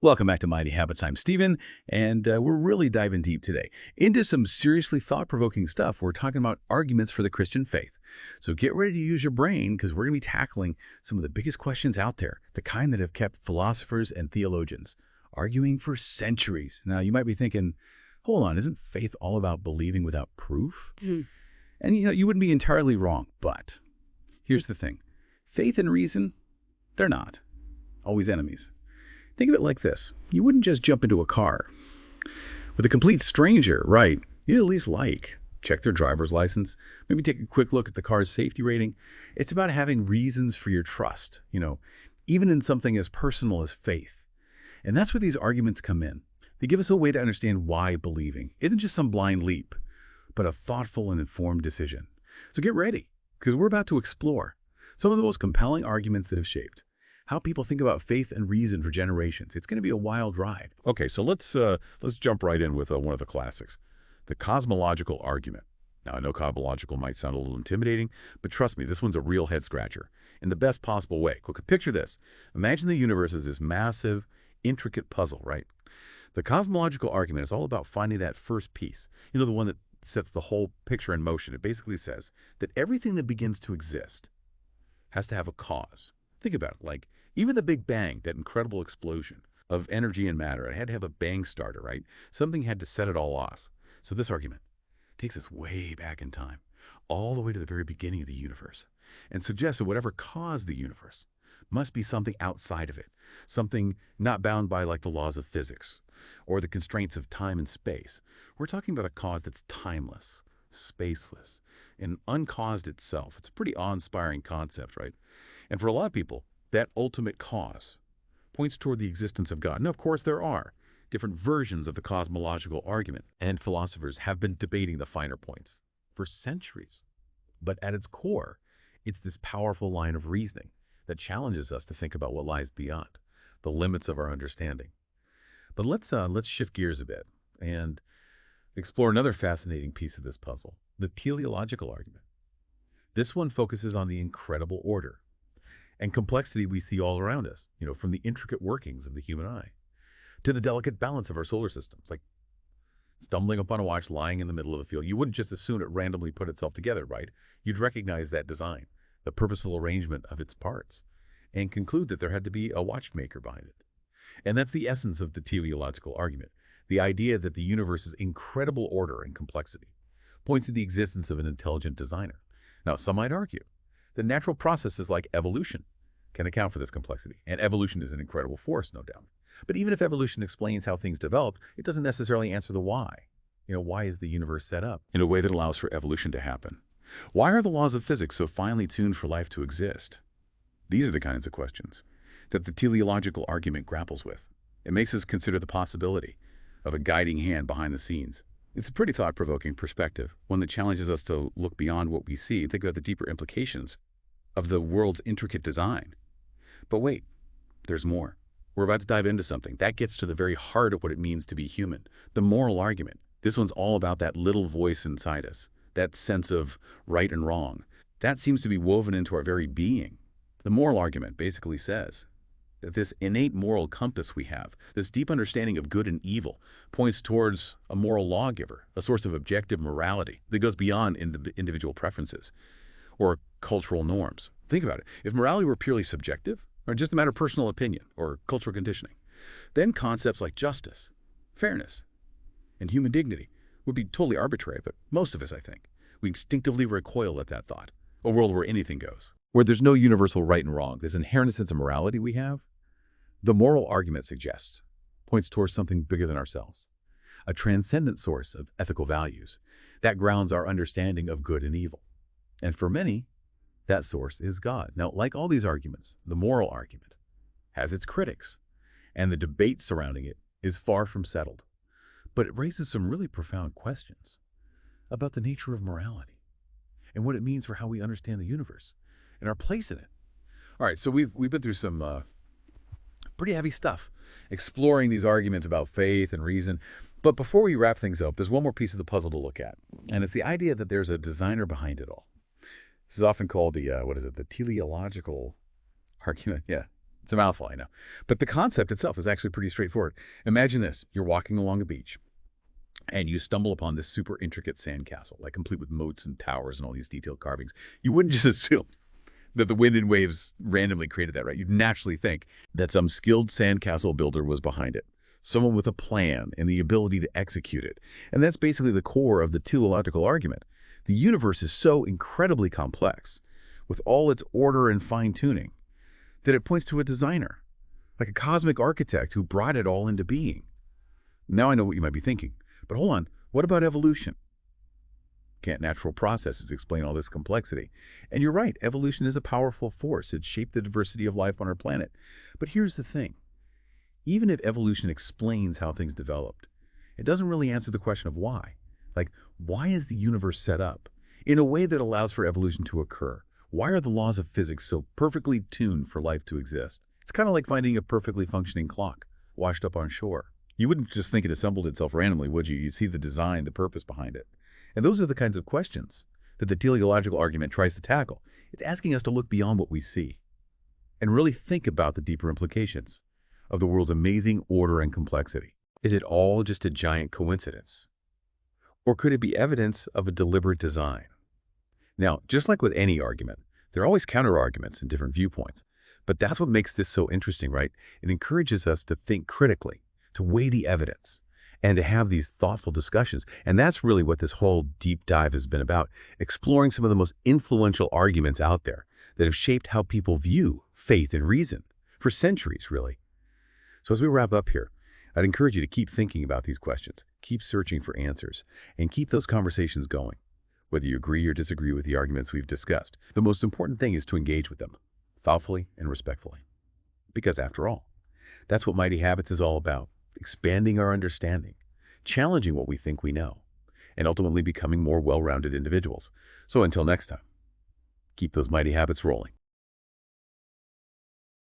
Welcome back to Mighty Habits. I'm Steven, and we're really diving deep today into some seriously thought-provoking stuff. We're talking about arguments for the Christian faith. So get ready to use your brain because we're going to be tackling some of the biggest questions out there, the kind that have kept philosophers and theologians arguing for centuries. Now, you might be thinking, hold on, isn't faith all about believing without proof? Hmm. And you wouldn't be entirely wrong, but here's the thing. Faith and reason, they're not always enemies. Think of it like this. You wouldn't just jump into a car with a complete stranger, right? You'd at least check their driver's license, maybe take a quick look at the car's safety rating. It's about having reasons for your trust, even in something as personal as faith. And that's where these arguments come in. They give us a way to understand why believing isn't just some blind leap, but a thoughtful and informed decision. So get ready, because we're about to explore some of the most compelling arguments that have shaped how people think about faith and reason for generations. It's going to be a wild ride. Okay, so let's jump right in with one of the classics, the cosmological argument. Now, I know cosmological might sound a little intimidating, but trust me, this one's a real head-scratcher in the best possible way. Picture this. Imagine the universe as this massive, intricate puzzle, right? The cosmological argument is all about finding that first piece, the one that sets the whole picture in motion. It basically says that everything that begins to exist has to have a cause. Think about it, like even the Big Bang, that incredible explosion of energy and matter, it had to have a bang starter, right? Something had to set it all off. So this argument takes us way back in time, all the way to the very beginning of the universe, and suggests that whatever caused the universe must be something outside of it, something not bound by like the laws of physics or the constraints of time and space. We're talking about a cause that's timeless, spaceless, and uncaused itself. It's a pretty awe-inspiring concept, right? And for a lot of people, that ultimate cause points toward the existence of God. Now, of course, there are different versions of the cosmological argument, and philosophers have been debating the finer points for centuries. But at its core, it's this powerful line of reasoning that challenges us to think about what lies beyond the limits of our understanding. But let's shift gears a bit and explore another fascinating piece of this puzzle, the teleological argument. This one focuses on the incredible order and complexity we see all around us, from the intricate workings of the human eye to the delicate balance of our solar systems, like stumbling upon a watch lying in the middle of a field. You wouldn't just assume it randomly put itself together, right? You'd recognize that design, the purposeful arrangement of its parts, and conclude that there had to be a watchmaker behind it. And that's the essence of the teleological argument. The idea that the universe's incredible order and complexity points to the existence of an intelligent designer. Now, some might argue that natural processes like evolution can account for this complexity. And evolution is an incredible force, no doubt. But even if evolution explains how things developed, it doesn't necessarily answer the why. Why is the universe set up in a way that allows for evolution to happen? Why are the laws of physics so finely tuned for life to exist? These are the kinds of questions that the teleological argument grapples with. It makes us consider the possibility of a guiding hand behind the scenes. It's a pretty thought-provoking perspective, one that challenges us to look beyond what we see and think about the deeper implications of the world's intricate design. But wait, there's more. We're about to dive into something that gets to the very heart of what it means to be human, the moral argument. This one's all about that little voice inside us, that sense of right and wrong. That seems to be woven into our very being. The moral argument basically says that this innate moral compass we have, this deep understanding of good and evil, points towards a moral lawgiver, a source of objective morality that goes beyond individual preferences or cultural norms. Think about it. If morality were purely subjective, or just a matter of personal opinion or cultural conditioning, then concepts like justice, fairness, and human dignity would be totally arbitrary, but most of us, I think, we instinctively recoil at that thought. A world where anything goes, where there's no universal right and wrong, this inherent sense of morality we have, the moral argument suggests, points towards something bigger than ourselves, a transcendent source of ethical values that grounds our understanding of good and evil. And for many, that source is God. Now, like all these arguments, the moral argument has its critics, and the debate surrounding it is far from settled. But it raises some really profound questions about the nature of morality and what it means for how we understand the universe and our place in it. All right, so we've been through some pretty heavy stuff, exploring these arguments about faith and reason. But before we wrap things up, there's one more piece of the puzzle to look at, and it's the idea that there's a designer behind it all. This is often called the teleological argument. Yeah, It's a mouthful, I know. But the concept itself is actually pretty straightforward. Imagine this. You're walking along a beach, and you stumble upon this super intricate sandcastle, like complete with moats and towers and all these detailed carvings. You wouldn't just assume that the wind and waves randomly created that, right? You'd naturally think that some skilled sandcastle builder was behind it, someone with a plan and the ability to execute it. And that's basically the core of the teleological argument. The universe is so incredibly complex, with all its order and fine-tuning, that it points to a designer, like a cosmic architect who brought it all into being. Now I know what you might be thinking, but hold on, what about evolution? Can't natural processes explain all this complexity? And you're right, evolution is a powerful force. It shaped the diversity of life on our planet. But here's the thing. Even if evolution explains how things developed, it doesn't really answer the question of why. Like, why is the universe set up in a way that allows for evolution to occur? Why are the laws of physics so perfectly tuned for life to exist? It's kind of like finding a perfectly functioning clock washed up on shore. You wouldn't just think it assembled itself randomly, would you? You'd see the design, the purpose behind it. And those are the kinds of questions that the teleological argument tries to tackle. It's asking us to look beyond what we see and really think about the deeper implications of the world's amazing order and complexity. Is it all just a giant coincidence? Or could it be evidence of a deliberate design? Now, just like with any argument, there are always counter-arguments and different viewpoints. But that's what makes this so interesting, right? It encourages us to think critically, to weigh the evidence, and to have these thoughtful discussions. And that's really what this whole deep dive has been about, exploring some of the most influential arguments out there that have shaped how people view faith and reason for centuries, really. So as we wrap up here, I'd encourage you to keep thinking about these questions, keep searching for answers, and keep those conversations going. Whether you agree or disagree with the arguments we've discussed, the most important thing is to engage with them, thoughtfully and respectfully. Because after all, that's what Mighty Habits is all about. Expanding our understanding, challenging what we think we know, and ultimately becoming more well-rounded individuals. So until next time, keep those mighty habits rolling.